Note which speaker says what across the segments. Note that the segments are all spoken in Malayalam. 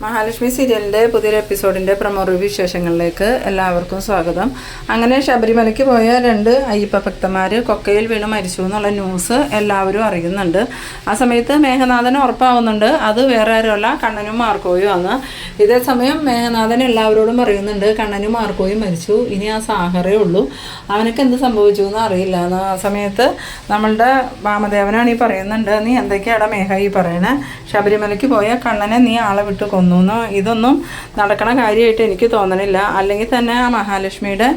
Speaker 1: മഹാലക്ഷ്മി സീരിയലിൻ്റെ പുതിയൊരു എപ്പിസോഡിൻ്റെ പ്രൊമോ റിവ്യൂ വിശേഷങ്ങളിലേക്ക് എല്ലാവർക്കും സ്വാഗതം. അങ്ങനെ ശബരിമലയ്ക്ക് പോയ 2 അയ്യപ്പ ഭക്തന്മാർ കൊക്കയിൽ വീണ് മരിച്ചു എന്നുള്ള ന്യൂസ് എല്ലാവരും അറിയുന്നുണ്ട്. ആ സമയത്ത് മേഘനാഥൻ ഉറപ്പാവുന്നുണ്ട് അത് വേറെ ആരുമല്ല, കണ്ണനും മാർക്കോയും ആണ്. ഇതേ സമയം മേഘനാഥൻ എല്ലാവരോടും പറയുന്നുണ്ട് കണ്ണനും മാർക്കോയും മരിച്ചു, ഇനി ആ സാഹറേ ഉള്ളൂ, അവനക്ക് എന്ത് സംഭവിച്ചു എന്ന് അറിയില്ല എന്ന്. ആ സമയത്ത് നമ്മളുടെ വാമദേവനാണ് ഈ പറയുന്നുണ്ട്, നീ എന്തൊക്കെയാണ് മേഘ ഈ പറയണേ, ശബരിമലയ്ക്ക് പോയ കണ്ണനെ നീ ആളെ വിട്ട് കൊന്നു. ഇതൊന്നും നടക്കണ കാര്യമായിട്ട് എനിക്ക് തോന്നണില്ല. അല്ലെങ്കിൽ തന്നെ ആ മഹാലക്ഷ്മിയുടെ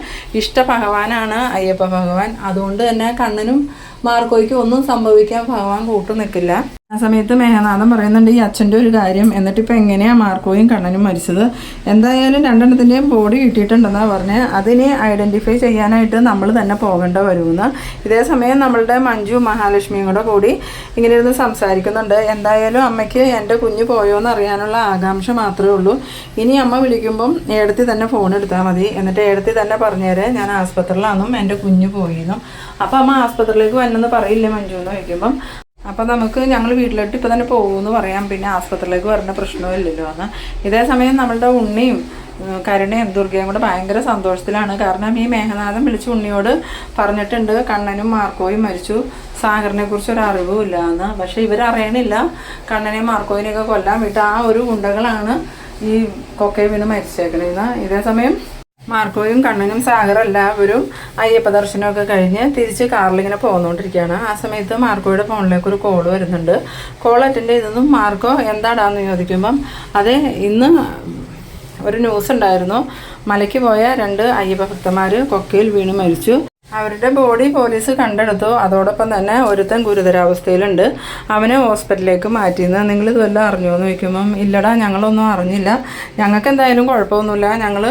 Speaker 1: ഇഷ്ട ഭഗവാനാണ് അയ്യപ്പ ഭഗവാൻ. അതുകൊണ്ട് തന്നെ കണ്ണനും മാർക്കോയ്ക്ക് ഒന്നും സംഭവിക്കാൻ ഭഗവാൻ കൂട്ടു നിൽക്കില്ല. ആ സമയത്ത് മേഘനാഥൻ പറയുന്നുണ്ട് ഈ അച്ഛൻ്റെ ഒരു കാര്യം, എന്നിട്ടിപ്പോൾ എങ്ങനെയാണ് മാർക്കോയും കണ്ണനും മരിച്ചത്, എന്തായാലും 2 ബോഡി കിട്ടിയിട്ടുണ്ടെന്നാണ് പറഞ്ഞത്, അതിനെ ഐഡൻറ്റിഫൈ ചെയ്യാനായിട്ട് നമ്മൾ തന്നെ പോകേണ്ട വരുമെന്ന്. ഇതേ സമയം നമ്മളുടെ മഞ്ജു മഹാലക്ഷ്മിയും കൂടി ഇങ്ങനെ ഇരുന്ന് സംസാരിക്കുന്നുണ്ട്. എന്തായാലും അമ്മയ്ക്ക് എൻ്റെ കുഞ്ഞ് പോയോ എന്ന് അറിയാനുള്ള ആകാംക്ഷ മാത്രമേ ഉള്ളൂ. ഇനി അമ്മ വിളിക്കുമ്പം ഏടത്തി തന്നെ ഫോൺ എടുത്താൽ മതി, എന്നിട്ട് ഏടത്തി തന്നെ പറഞ്ഞേരെ ഞാൻ ആസ്പത്രിയിലാണെന്നും എൻ്റെ കുഞ്ഞ് പോയിന്നും. അപ്പോൾ അമ്മ ആസ്പത്രിയിലേക്ക് വന്നെന്ന് പറയില്ലേ മഞ്ജു എന്ന് ചോദിക്കുമ്പം, അപ്പം നമുക്ക് ഞങ്ങൾ വീട്ടിലോട്ട് ഇപ്പോൾ തന്നെ പോകുമെന്ന് പറയാം, പിന്നെ ആസ്പത്രിയിലേക്ക് വരേണ്ട പ്രശ്നമില്ലല്ലോ എന്ന്. ഇതേ സമയം നമ്മളുടെ ഉണ്ണിയും കരുണയും ദുർഗയും കൂടെ ഭയങ്കര സന്തോഷത്തിലാണ്. കാരണം ഈ മേഘനാഥൻ വിളിച്ച് ഉണ്ണിയോട് പറഞ്ഞിട്ടുണ്ട് കണ്ണനും മാർക്കോയും മരിച്ചു, സാഗറിനെ കുറിച്ച് ഒരു അറിവും ഇല്ല എന്ന്. പക്ഷെ ഇവരറിയണില്ല കണ്ണനെയും മാർക്കോയിനെയൊക്കെ കൊല്ലാൻ വിട്ട് ആ ഒരു ഗുണ്ടകളാണ് ഈ കൊക്കയെ വീണ് മരിച്ചേക്കണേന്ന്. ഇതേ സമയം മാർക്കോയും കണ്ണനും സാഗറെല്ലാവരും അയ്യപ്പ ദർശനമൊക്കെ കഴിഞ്ഞ് തിരിച്ച് കാറിലിങ്ങനെ പോന്നുകൊണ്ടിരിക്കുകയാണ്. ആ സമയത്ത് മാർക്കോയുടെ ഫോണിലേക്ക് ഒരു കോൾ വരുന്നുണ്ട്. കോൾ അറ്റൻഡ് ചെയ്തതും മാർക്കോ എന്താടാന്ന് ചോദിക്കുമ്പം അതെ, ഇന്ന് ഒരു ന്യൂസ് ഉണ്ടായിരുന്നു, മലയ്ക്ക് പോയ 2 അയ്യപ്പ ഭക്തന്മാർ കൊക്കയിൽ വീണ് മരിച്ചു, അവരുടെ ബോഡി പോലീസ് കണ്ടെടുത്തു, അതോടൊപ്പം തന്നെ ഒരുത്തൻ ഗുരുതരാവസ്ഥയിലുണ്ട്, അവനെ ഹോസ്പിറ്റലിലേക്ക് മാറ്റിയെന്ന്. നിങ്ങളിത് വല്ലതും അറിഞ്ഞോ എന്ന് ചോദിക്കുമ്പം ഇല്ലടാ ഞങ്ങളൊന്നും അറിഞ്ഞില്ല, ഞങ്ങൾക്ക് എന്തായാലും കുഴപ്പമൊന്നുമില്ല, ഞങ്ങൾ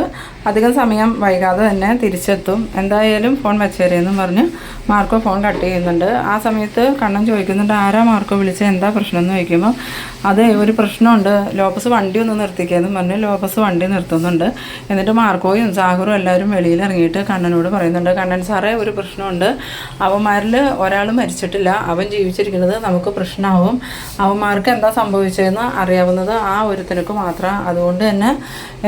Speaker 1: അധികം സമയം വൈകാതെ തന്നെ തിരിച്ചെത്തും, എന്തായാലും ഫോൺ വെച്ചേരെന്നും പറഞ്ഞ് മാർക്കോ ഫോൺ കട്ട് ചെയ്യുന്നുണ്ട്. ആ സമയത്ത് കണ്ണൻ ചോദിക്കുന്നുണ്ട് ആരാ മാർക്കോ വിളിച്ചത്, എന്താ പ്രശ്നം എന്ന് ചോദിക്കുമ്പോൾ അതെ ഒരു പ്രശ്നമുണ്ട്, ലോപ്പസ് വണ്ടി ഒന്ന് നിർത്തിക്കാമെന്നും പറഞ്ഞ് ലോപ്പസ് വണ്ടി നിർത്തുന്നുണ്ട്. എന്നിട്ട് മാർക്കോയും സാഗറും എല്ലാവരും വെളിയിൽ ഇറങ്ങിയിട്ട് കണ്ണനോട് പറയുന്നുണ്ട് കണ്ണൻ സാറേ ഒരു പ്രശ്നമുണ്ട്, അവന്മാരിൽ ഒരാൾ മരിച്ചിട്ടില്ല, അവൻ ജീവിച്ചിരിക്കുന്നത് നമുക്ക് പ്രശ്നമാവും, അവന്മാർക്ക് എന്താ സംഭവിച്ചതെന്ന് അറിയാവുന്നത് ആ ഒരുത്തനക്ക് മാത്രം, അതുകൊണ്ട് തന്നെ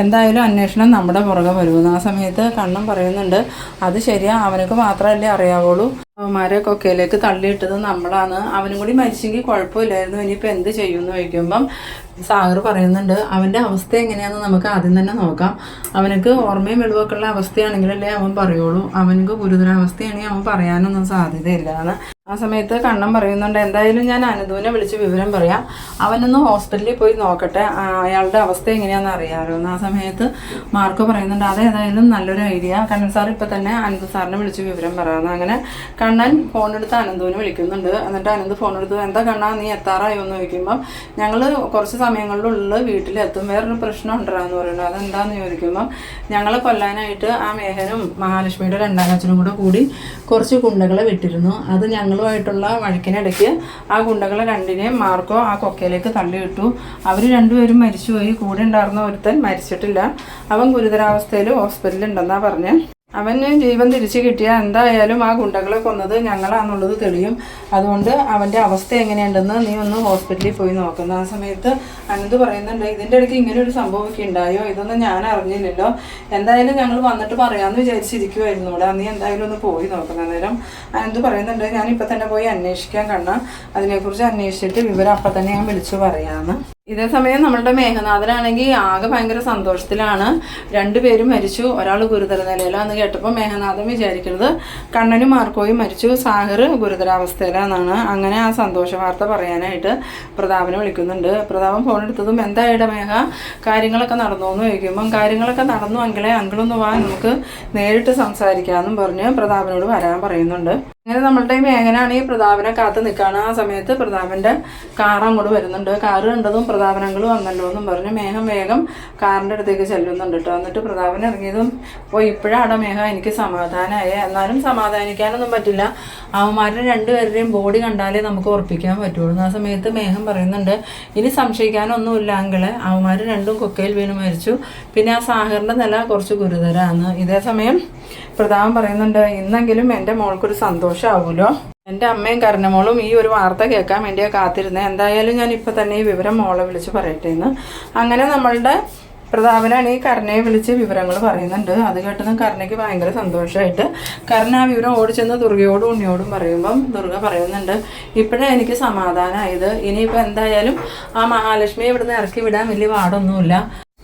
Speaker 1: എന്തായാലും അന്വേഷണം നമ്മുടെ പുറകെ വരുമെന്ന്. ആ സമയത്ത് കണ്ണൻ പറയുന്നുണ്ട് അത് ശരിയാ, അവനക്ക് മാത്രമല്ലേ അറിയാവുള്ളൂ, അവന്മാരെ കൊക്കയിലേക്ക് തള്ളിയിട്ടത് നമ്മളാണ്, അവനും കൂടി മരിച്ചെങ്കിൽ കുഴപ്പമില്ലായിരുന്നു, ഇനിയിപ്പോൾ എന്ത് ചെയ്യുമെന്ന് ചോദിക്കുമ്പം സാഗർ പറയുന്നുണ്ട് അവൻ്റെ അവസ്ഥ എങ്ങനെയാണെന്ന് നമുക്ക് ആദ്യം തന്നെ നോക്കാം, അവനക്ക് ഓർമ്മയും വെളിവൊക്കെ ഉള്ള അവസ്ഥയാണെങ്കിലല്ലേ അവൻ പറയുള്ളൂ, അവനക്ക് ഗുരുതരാവസ്ഥയാണെങ്കിൽ അവൻ പറയാനൊന്നും സാധ്യതയില്ലാന്ന്. ആ സമയത്ത് കണ്ണൻ പറയുന്നുണ്ട് എന്തായാലും ഞാൻ അനന്തുവിനെ വിളിച്ച് വിവരം പറയാം, അവനൊന്ന് ഹോസ്പിറ്റലിൽ പോയി നോക്കട്ടെ, അയാളുടെ അവസ്ഥ എങ്ങനെയാണെന്ന് അറിയാമല്ലോ എന്ന്. ആ സമയത്ത് മാർക്കോ പറയുന്നുണ്ട് അതേതായാലും നല്ലൊരു ഐഡിയ, കണ്ണൻ സാർ ഇപ്പം തന്നെ അനന്ത് സാറിനെ വിളിച്ച് വിവരം പറയാമെന്ന്. അങ്ങനെ കണ്ണൻ ഫോണെടുത്ത് അനന്തുവിനെ വിളിക്കുന്നുണ്ട്. എന്നിട്ട് അനന്ത് ഫോണെടുത്ത് എന്താ കണ്ണാ നീ എത്താറായോ എന്ന് ചോദിക്കുമ്പം ഞങ്ങൾ കുറച്ച് സമയങ്ങളിലുള്ള വീട്ടിലെത്തും, വേറൊരു പ്രശ്നം ഉണ്ടാന്ന് പറയുന്നത്, അതെന്താന്ന് ചോദിക്കുമ്പം ഞങ്ങളെ കൊല്ലാനായിട്ട് ആ മേഘനും മഹാലക്ഷ്മിയുടെ 2ാം അച്ഛനും കൂടി കുറച്ച് ഗുണ്ടകളെ വിട്ടിരുന്നു, അത് ഞങ്ങളുമായിട്ടുള്ള വഴക്കിനിടയ്ക്ക് ആ ഗുണ്ടകളെ 2നെയും മാർക്കോ ആ കൊക്കയിലേക്ക് തള്ളിയിട്ടു, അവർ 2 പേരും മരിച്ചുപോയി, കൂടെ ഉണ്ടായിരുന്ന ഒരുത്തൻ മരിച്ചിട്ടില്ല, അവൻ ഗുരുതരാവസ്ഥയിൽ ഹോസ്പിറ്റലിൽ ഉണ്ടെന്നാണ് പറഞ്ഞ്, അവന് ജീവൻ തിരിച്ചു കിട്ടിയാൽ എന്തായാലും ആ ഗുണ്ടകളെ കൊന്നത് ഞങ്ങളാണെന്നുള്ളത് തെളിയും, അതുകൊണ്ട് അവൻ്റെ അവസ്ഥ എങ്ങനെയുണ്ടെന്ന് നീ ഒന്ന് ഹോസ്പിറ്റലിൽ പോയി നോക്കുന്നു. ആ സമയത്ത് അനന്ത് പറയുന്നുണ്ട് ഇതിൻ്റെ ഇടയ്ക്ക് ഇങ്ങനെ ഒരു സംഭവമൊക്കെ ഉണ്ടായോ, ഇതൊന്നും ഞാൻ അറിഞ്ഞില്ലല്ലോ, എന്തായാലും ഞങ്ങൾ വന്നിട്ട് പറയാമെന്ന് വിചാരിച്ചിരിക്കുമായിരുന്നു ഇവിടെ, നീ എന്തായാലും ഒന്ന് പോയി നോക്കുന്ന. നേരം അനന്ത് പറയുന്നുണ്ട് ഞാനിപ്പോൾ തന്നെ പോയി അന്വേഷിക്കാൻ കണ്ണാ, അതിനെക്കുറിച്ച് അന്വേഷിച്ചിട്ട് വിവരം അപ്പം തന്നെ ഞാൻ വിളിച്ചു പറയാമെന്ന്. ഇതേ സമയം നമ്മളുടെ മേഘനാഥനാണെങ്കിൽ ആകെ ഭയങ്കര സന്തോഷത്തിലാണ്, 2 പേരും മരിച്ചു, ഒരാൾ ഗുരുതര നിലയിലാന്ന് കേട്ടപ്പോൾ മേഘനാഥൻ വിചാരിക്കുന്നത് കണ്ണനും മാർക്കോയും മരിച്ചു, സാഗർ ഗുരുതരാവസ്ഥയിലാണെന്നാണ്. അങ്ങനെ ആ സന്തോഷ വാർത്ത പറയാനായിട്ട് പ്രതാപനെ വിളിക്കുന്നുണ്ട്. പ്രതാപൻ ഫോൺ എടുത്തതും എന്തായിട മേഘ കാര്യങ്ങളൊക്കെ നടന്നു എന്ന് ചോദിക്കുമ്പം കാര്യങ്ങളൊക്കെ നടന്നു അങ്കിളൊന്ന് വാ നമുക്ക് നേരിട്ട് സംസാരിക്കാമെന്നും പറഞ്ഞ് പ്രതാപനോട് വരാൻ പറയുന്നുണ്ട്. അങ്ങനെ നമ്മളുടെ മേഘനാണെങ്കിൽ പ്രതാപനെ കാത്ത് നിൽക്കുകയാണ്. ആ സമയത്ത് പ്രതാപൻ്റെ കാർ അങ്ങോട്ട് വരുന്നുണ്ട്, കാറ് കണ്ടതും പ്രതാപനങ്ങൾ വന്നല്ലോ എന്നും പറഞ്ഞ് മേഘം വേഗം കാറിൻ്റെ അടുത്തേക്ക് ചെല്ലുന്നുണ്ട് കേട്ടോ. എന്നിട്ട് പ്രതാപൻ ഇറങ്ങിയതും ഇപ്പോഴാണ് മേഘ എനിക്ക് സമാധാനമായ, എന്നാലും സമാധാനിക്കാനൊന്നും പറ്റില്ല, അവന്മാരുടെ 2 പേരുടെയും ബോഡി കണ്ടാലേ നമുക്ക് ഉറപ്പിക്കാൻ പറ്റുള്ളൂ. ആ സമയത്ത് മേഘം പറയുന്നുണ്ട് ഇനി സംശയിക്കാനൊന്നുമില്ല അങ്കിളെ, അവന്മാർ 2ഉം കൊക്കയിൽ വീണ് മരിച്ചു, പിന്നെ ആ സാഗറിൻ്റെ നില കുറച്ച് ഗുരുതരമാണ്. ഇതേ സമയം പ്രതാപൻ പറയുന്നുണ്ട് ഇന്നെങ്കിലും എൻ്റെ മോൾക്കൊരു സന്തോഷമാവുമല്ലോ. എൻ്റെ അമ്മയും കരുണമോളും ഈ ഒരു വാർത്ത കേൾക്കാൻ വേണ്ടിയാണ് കാത്തിരുന്നത്. എന്തായാലും ഞാൻ ഇപ്പം തന്നെ ഈ വിവരം മോളെ വിളിച്ച് പറയട്ടെ എന്ന്. അങ്ങനെ നമ്മളുടെ പ്രതാപനാണ് ഈ കരുണയെ വിളിച്ച് വിവരങ്ങൾ പറയുന്നുണ്ട്. അത് കേട്ടതും കരുണയ്ക്ക് ഭയങ്കര സന്തോഷമായിട്ട് കരുണ ആ വിവരം ഓടിച്ചെന്ന് ദുർഗയോടും ഉണ്ണിയോടും പറയുമ്പം ദുർഗ പറയുന്നുണ്ട്, ഇപ്പോഴേ എനിക്ക് സമാധാനമായത്. ഇനിയിപ്പോൾ എന്തായാലും ആ മഹാലക്ഷ്മിയെ ഇവിടുന്ന് ഇറക്കി വിടാൻ വലിയ പാടൊന്നുമില്ല.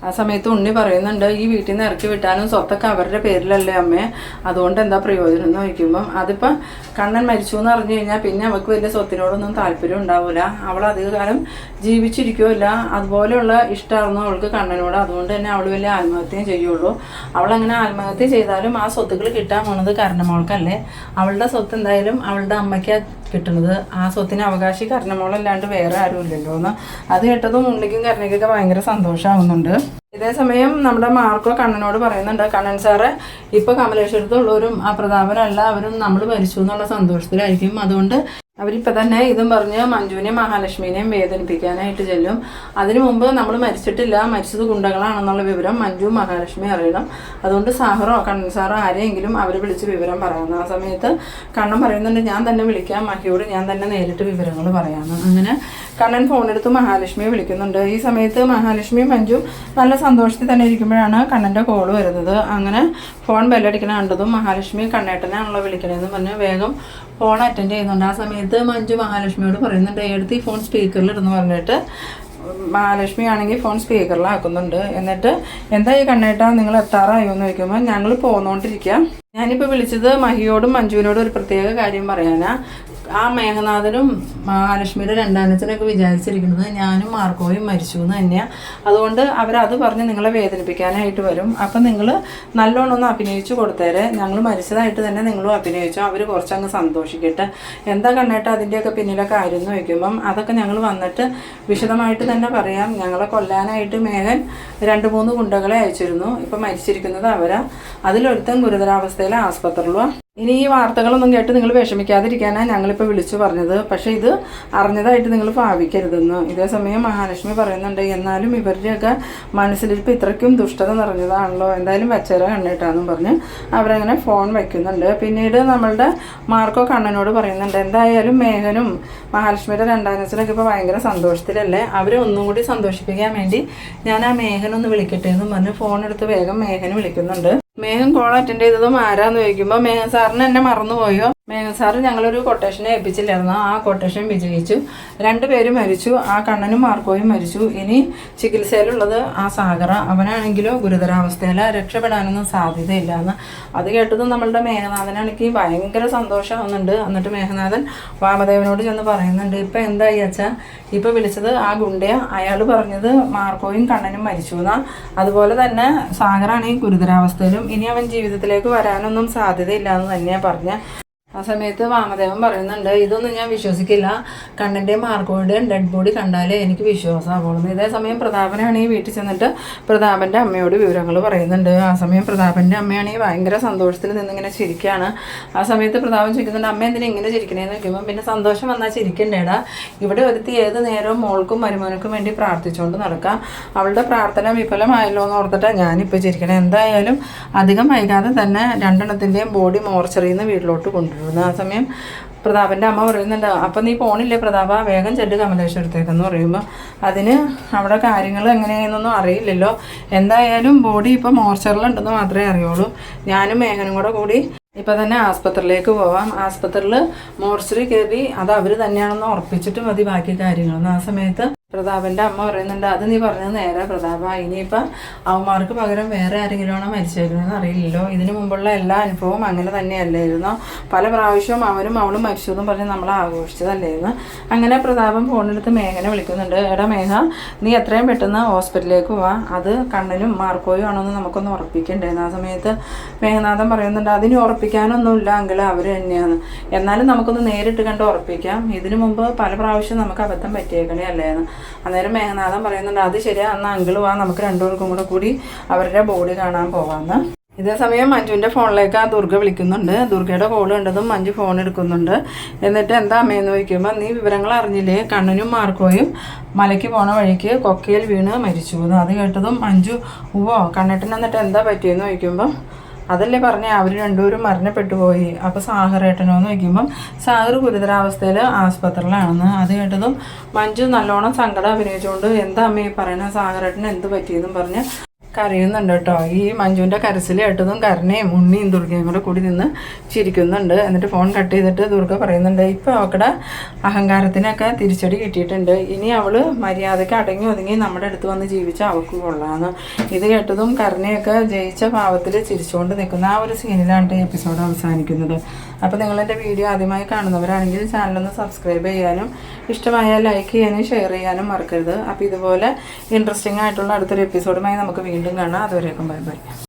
Speaker 1: ആ സമയത്ത് ഉണ്ണി പറയുന്നുണ്ട്, ഈ വീട്ടിൽ നിന്ന് ഇറക്കി വിട്ടാലും സ്വത്തൊക്കെ അവരുടെ പേരിലല്ലേ അമ്മേ, അതുകൊണ്ട് എന്താ പ്രയോജനം എന്ന് ചോദിക്കുമ്പം അതിപ്പോൾ കണ്ണൻ മരിച്ചു എന്ന് അറിഞ്ഞു കഴിഞ്ഞാൽ പിന്നെ അവൾക്ക് വലിയ സ്വത്തിനോടൊന്നും താല്പര്യം ഉണ്ടാവില്ല. അവൾ അധികകാലം ജീവിച്ചിരിക്കുമില്ല. അതുപോലെയുള്ള ഇഷ്ടമായിരുന്നു അവൾക്ക് കണ്ണനോട്. അതുകൊണ്ട് തന്നെ അവൾ വലിയ ആത്മഹത്യയും ചെയ്യുള്ളൂ. അവളങ്ങനെ ആത്മഹത്യ ചെയ്താലും ആ സ്വത്തുക്കൾ കിട്ടാൻ പോണത് കരുണമോൾക്കല്ലേ. അവളുടെ സ്വത്ത് എന്തായാലും അവളുടെ അമ്മയ്ക്കാണ് കിട്ടുന്നത്. ആ സ്വത്തിന് അവകാശി കരുണമോളല്ലാണ്ട് വേറെ ആരും ഇല്ലല്ലോ എന്ന്. അത് കേട്ടതും ഉണ്ണിക്കും കരുണയ്ക്കൊക്കെ ഭയങ്കര സന്തോഷമാവുന്നുണ്ട്. ഇതേസമയം നമ്മുടെ മാർക്കോ കണ്ണനോട് പറയുന്നുണ്ട്, കണ്ണൻ സാറ് ഇപ്പോൾ കമലേശ്വരത്തുള്ളവരും ആ പ്രതാപനല്ല അവരും നമ്മൾ മരിച്ചു എന്നുള്ള സന്തോഷത്തിലായിരിക്കും. അതുകൊണ്ട് അവരിപ്പോൾ തന്നെ ഇതും പറഞ്ഞ് മഞ്ജുവിനെയും മഹാലക്ഷ്മിനെയും വേദനിപ്പിക്കാനായിട്ട് ചെല്ലും. അതിനു മുമ്പ് നമ്മൾ മരിച്ചിട്ടില്ല, മരിച്ചത് ഗുണ്ടകളാണെന്നുള്ള വിവരം മഞ്ജുവും മഹാലക്ഷ്മി അറിയണം. അതുകൊണ്ട് സാഹറോ കണ്ണൻ സാറോ ആരെയെങ്കിലും അവർ വിളിച്ച് വിവരം പറയാമെന്ന്. ആ സമയത്ത് കണ്ണൻ പറയുന്നുണ്ട്, ഞാൻ തന്നെ വിളിക്കാം, മഹിയോട് ഞാൻ തന്നെ നേരിട്ട് വിവരങ്ങൾ പറയാമെന്ന്. അങ്ങനെ കണ്ണൻ ഫോണെടുത്ത് മഹാലക്ഷ്മിയെ വിളിക്കുന്നുണ്ട്. ഈ സമയത്ത് മഹാലക്ഷ്മിയും മഞ്ജു നല്ല സന്തോഷത്തിൽ തന്നെ ഇരിക്കുമ്പോഴാണ് കണ്ണൻ്റെ കോള് വരുന്നത്. അങ്ങനെ ഫോൺ ബെല്ലടിക്കണ കണ്ടതും മഹാലക്ഷ്മി കണ്ണേട്ടനാണല്ലോ വിളിക്കണതെന്ന് പറഞ്ഞ് വേഗം ഫോൺ അറ്റൻഡ് ചെയ്യുന്നുണ്ട്. ആ സമയത്ത് മഞ്ജു മഹാലക്ഷ്മിയോട് പറയുന്നുണ്ട്, എടുത്ത് ഈ ഫോൺ സ്പീക്കറിലിടുന്ന് പറഞ്ഞിട്ട് മഹാലക്ഷ്മി ആണെങ്കിൽ ഫോൺ സ്പീക്കറിലാക്കുന്നുണ്ട്. എന്നിട്ട് എന്താ ഈ കണ്ണേട്ടാ നിങ്ങൾ എത്താറായോ എന്ന് ചോദിക്കുമ്പോൾ ഞങ്ങൾ പോന്നുകൊണ്ടിരിക്കുക. ഞാനിപ്പോൾ വിളിച്ചത് മഹിയോടും മഞ്ജുവിനോടും ഒരു പ്രത്യേക കാര്യം പറയാനാ. ആ മേഘനാഥനും മഹാലക്ഷ്മിയുടെ രണ്ടാനത്തിനൊക്കെ വിചാരിച്ചിരിക്കുന്നത് ഞാനും മാർക്കോയും മരിച്ചു എന്ന് തന്നെയാണ്. അതുകൊണ്ട് അവരത് പറഞ്ഞ് നിങ്ങളെ വേദനിപ്പിക്കാനായിട്ട് വരും. അപ്പം നിങ്ങൾ നല്ലോണം ഒന്ന് അഭിനയിച്ചു കൊടുത്തേരെ. ഞങ്ങൾ മരിച്ചതായിട്ട് തന്നെ നിങ്ങളും അഭിനയിച്ചോ, അവർ കുറച്ചങ്ങ് സന്തോഷിക്കട്ടെ. എന്താ കണ്ണേട്ട അതിൻ്റെയൊക്കെ പിന്നിലെ കാര്യം എന്ന് ചോദിക്കുമ്പം അതൊക്കെ ഞങ്ങൾ വന്നിട്ട് വിശദമായിട്ട് തന്നെ പറയാം. ഞങ്ങളെ കൊല്ലാനായിട്ട് മേഘൻ 2-3 ഗുണ്ടകളെ അയച്ചിരുന്നു. ഇപ്പം മരിച്ചിരിക്കുന്നത് അവരാ. അതിലൊരുത്തൻ ഗുരുതരാവസ്ഥയിൽ ആസ്പത്രിയിലാണ്. ഇനി ഈ വാർത്തകളൊന്നും കേട്ട് നിങ്ങൾ വിഷമിക്കാതിരിക്കാനാണ് ഞങ്ങളിപ്പോൾ വിളിച്ചു പറഞ്ഞത്. പക്ഷേ ഇത് അറിഞ്ഞതായിട്ട് നിങ്ങൾ ഭാവിക്കരുതെന്ന്. ഇതേസമയം മഹാലക്ഷ്മി പറയുന്നുണ്ട്, എന്നാലും ഇവരുടെയൊക്കെ മനസ്സിലിപ്പോൾ ഇത്രയ്ക്കും ദുഷ്ടത നിറഞ്ഞതാണല്ലോ, എന്തായാലും വെച്ചേരാ കണ്ടിട്ടാന്നും പറഞ്ഞ് അവരങ്ങനെ ഫോൺ വയ്ക്കുന്നുണ്ട്. പിന്നീട് നമ്മളുടെ മാർക്കോ കണ്ണനോട് പറയുന്നുണ്ട്, എന്തായാലും മേഘനും മഹാലക്ഷ്മിയുടെ രണ്ടാനത്തിനൊക്കെ ഇപ്പോൾ ഭയങ്കര സന്തോഷത്തിലല്ലേ, അവരെ ഒന്നും കൂടി സന്തോഷിപ്പിക്കാൻ വേണ്ടി ഞാൻ ആ മേഘനൊന്ന് വിളിക്കട്ടെ എന്നും പറഞ്ഞ് ഫോൺ എടുത്ത് വേഗം മേഘന് വിളിക്കുന്നുണ്ട്. മേഘൻ കോൾ അറ്റൻഡ് ചെയ്തതും ആരാന്ന് ചോദിക്കുമ്പോൾ മേഘൻ സാറിന് എന്നെ മറന്നുപോയോ, മേഘൻ സാറ് ഞങ്ങളൊരു കൊട്ടേഷനെ ഏൽപ്പിച്ചില്ലായിരുന്നു, ആ കൊട്ടേഷൻ വിജയിച്ചു, 2 പേരും മരിച്ചു, ആ കണ്ണനും മാർക്കോയും മരിച്ചു. ഇനി ചികിത്സയിലുള്ളത് ആ സാഗറ, അവനാണെങ്കിലോ ഗുരുതരാവസ്ഥയില, രക്ഷപ്പെടാനൊന്നും സാധ്യതയില്ല എന്ന്. അത് കേട്ടതും നമ്മളുടെ മേഘനാഥനാണെങ്കിൽ ഭയങ്കര സന്തോഷമാവുന്നുണ്ട്. എന്നിട്ട് മേഘനാഥൻ വാമദേവനോട് ചെന്ന് പറയുന്നുണ്ട്, ഇപ്പം എന്തായി അച്ഛാ, ഇപ്പം വിളിച്ചത് ആ ഗുണ്ടയ, അയാൾ പറഞ്ഞത് മാർക്കോയും കണ്ണനും മരിച്ചു എന്നാ. അതുപോലെ തന്നെ സാഗറാണെങ്കിൽ ഗുരുതരാവസ്ഥയിലും ഇനി അവൻ ജീവിതത്തിലേക്ക് വരാനൊന്നും സാധ്യതയില്ല എന്ന് തന്നെയാണ് പറഞ്ഞ. ആ സമയത്ത് വാമദേവൻ പറയുന്നുണ്ട്, ഇതൊന്നും ഞാൻ വിശ്വസിക്കില്ല, കണ്ണൻ്റെയും മാർക്കോയുടെയും ഡെഡ് ബോഡി കണ്ടാലേ എനിക്ക് വിശ്വാസമാവുള്ളൂ. ഇതേസമയം പ്രതാപനാണെങ്കിൽ വീട്ടിൽ ചെന്നിട്ട് പ്രതാപൻ്റെ അമ്മയോട് വിവരങ്ങൾ പറയുന്നുണ്ട്. ആ സമയം പ്രതാപൻ്റെ അമ്മയാണെങ്കിൽ ഭയങ്കര സന്തോഷത്തിൽ നിന്നിങ്ങനെ ചിരിക്കുകയാണ്. ആ സമയത്ത് പ്രതാപൻ ചോദിക്കുന്നുണ്ട്, അമ്മ എന്തിനാ ഇങ്ങനെ ചിരിക്കണേന്ന് ചോദിക്കുമ്പോൾ, പിന്നെ സന്തോഷം വന്നാൽ ചിരിക്കണ്ടേടാ, ഇവിടെ ഒരുത്തി ഏത് നേരവും മോൾക്കും മരുമോനക്കും വേണ്ടി പ്രാർത്ഥിച്ചുകൊണ്ട് നടക്കാം, അവളുടെ പ്രാർത്ഥന വിഫലമായല്ലോ എന്ന് ഓർത്തിട്ടാണ് ഞാനിപ്പോൾ ചിരിക്കണേ. എന്തായാലും അധികം വൈകാതെ തന്നെ 2 ബോഡി മോർച്ചറിയിൽ നിന്ന് വീട്ടിലോട്ട് കൊണ്ടുവരും. ആ സമയം പ്രതാപൻ്റെ അമ്മ പറയുന്നുണ്ട്, അപ്പം നീ പോണില്ലേ പ്രതാപ, വേഗം ചെല്ല് കമലേശ്വരത്തേക്കെന്ന് പറയുമ്പോൾ അതിന് അവിടെ കാര്യങ്ങൾ എങ്ങനെയാണെന്നൊന്നും അറിയില്ലല്ലോ. എന്തായാലും ബോഡി ഇപ്പം മോർച്ചറിലുണ്ടെന്ന് മാത്രമേ അറിയുള്ളൂ. ഞാനും മേഘനും കൂടി ഇപ്പം തന്നെ ആസ്പത്രിയിലേക്ക് പോവാം. ആസ്പത്രിയിൽ മോർച്ചറി കയറി അത് അവർ തന്നെയാണെന്ന് ഉറപ്പിച്ചിട്ട് മതി ബാക്കി കാര്യങ്ങളെന്ന്. ആ സമയത്ത് പ്രതാപൻ്റെ അമ്മ പറയുന്നുണ്ട്, അത് നീ പറഞ്ഞത് നേരെ പ്രതാപ, ഇനിയിപ്പോൾ അവന്മാർക്ക് പകരം വേറെ ആരെങ്കിലുമാണോ മരിച്ചേക്കണമെന്ന് അറിയില്ലല്ലോ. ഇതിനു മുമ്പുള്ള എല്ലാ അനുഭവവും അങ്ങനെ തന്നെയല്ലായിരുന്നോ, പല പ്രാവശ്യവും അവനും അവളും മരിച്ചു എന്നും പറഞ്ഞ് നമ്മൾ ആഘോഷിച്ചതല്ലായിരുന്നു. അങ്ങനെ പ്രതാപൻ ഫോണെടുത്ത് മേഘനെ വിളിക്കുന്നുണ്ട്, എടാ മേഘ, നീ എത്രയും പെട്ടെന്ന് ഹോസ്പിറ്റലിലേക്ക് പോവാ, അത് കണ്ണനും മാർക്കോയും ആണോന്ന് നമുക്കൊന്ന് ഉറപ്പിക്കണ്ടേന്ന്. ആ സമയത്ത് മേഘനാഥൻ പറയുന്നുണ്ട്, അതിന് ഉറപ്പിക്കാനൊന്നുമില്ല അങ്കിള്, അവർ തന്നെയാണ്, എന്നാലും നമുക്കൊന്ന് നേരിട്ട് കണ്ട് ഉറപ്പിക്കാം, ഇതിനു മുമ്പ് പല പ്രാവശ്യം നമുക്ക് അബദ്ധം പറ്റിയേക്കണേ അല്ലേന്ന്. അന്നേരം മേഘനാഥൻ പറയുന്നുണ്ട്, അത് ശരിയാ, അന്ന് അങ്കിള് വാ, നമുക്ക് 2 പേർക്കും കൂടി അവരുടെ ബോഡി കാണാൻ പോവാന്ന്. ഇതേസമയം മഞ്ജുവിൻ്റെ ഫോണിലേക്ക് ആ ദുർഗ വിളിക്കുന്നുണ്ട്. ദുർഗയുടെ കോൾ കണ്ടതും മഞ്ജു ഫോൺ എടുക്കുന്നുണ്ട്. എന്നിട്ട് എന്താ അമ്മയെന്ന് ചോദിക്കുമ്പോൾ, നീ വിവരങ്ങൾ അറിഞ്ഞില്ലേ, കണ്ണനും മാർക്കോയും മലയ്ക്ക് പോണ വഴിക്ക് കൊക്കയിൽ വീണ് മരിച്ചു എന്ന്. അത് കേട്ടതും മഞ്ജു, ഉവ്വോ, കണ്ണേട്ടൻ എന്നിട്ട് എന്താ പറ്റിയെന്ന് ചോദിക്കുമ്പോൾ അതല്ലേ പറഞ്ഞേ അവർ രണ്ടുപേരും മരണപ്പെട്ടു പോയി. അപ്പോൾ സാഗറേട്ടനോ എന്ന് വയ്ക്കുമ്പം സാഗർ ഗുരുതരാവസ്ഥയിൽ ആസ്പത്രിയിലാണെന്ന്. അത് കേട്ടതും മഞ്ജു നല്ലോണം സങ്കടം അഭിനയിച്ചുകൊണ്ട് എന്താ അമ്മ ഈ പറയണ, സാഗറേട്ടന് എന്ത് പറ്റിയെന്നും പറഞ്ഞ് കരയുന്നുണ്ട് കേട്ടോ. ഈ മഞ്ജുവിൻ്റെ കരച്ചിൽ കേട്ടതും കരുണയും ഉണ്ണിയും ദുർഗയും കൂടെ കൂടി നിന്ന് ചിരിക്കുന്നുണ്ട്. എന്നിട്ട് ഫോൺ കട്ട് ചെയ്തിട്ട് ദുർഗ പറയുന്നുണ്ട്, ഇപ്പോൾ അവക്കടെ അഹങ്കാരത്തിനൊക്കെ തിരിച്ചടി കിട്ടിയിട്ടുണ്ട്, ഇനി അവൾ മര്യാദയ്ക്ക് അടങ്ങി ഒതുങ്ങി നമ്മുടെ അടുത്ത് വന്ന് ജീവിച്ച അവൾക്ക് കൊള്ളാമെന്ന്. ഇത് കേട്ടതും കരുണയൊക്കെ ജയിച്ച ഭാവത്തിൽ ചിരിച്ചുകൊണ്ട് നിൽക്കുന്ന ആ ഒരു സീനിലാണ് എപ്പിസോഡ് അവസാനിക്കുന്നത്. അപ്പോൾ നിങ്ങളെൻ്റെ വീഡിയോ ആദ്യമായി കാണുന്നവരാണെങ്കിൽ ചാനലൊന്ന് സബ്സ്ക്രൈബ് ചെയ്യാനും ഇഷ്ടമായാൽ ലൈക്ക് ചെയ്യാനും ഷെയർ ചെയ്യാനും മറക്കരുത്. അപ്പോൾ ഇതുപോലെ ഇൻട്രസ്റ്റിംഗ് ആയിട്ടുള്ള അടുത്തൊരു എപ്പിസോഡുമായി നമുക്ക് വീണ്ടും കാണാം. അതുവരേക്കും ബൈ ബൈ.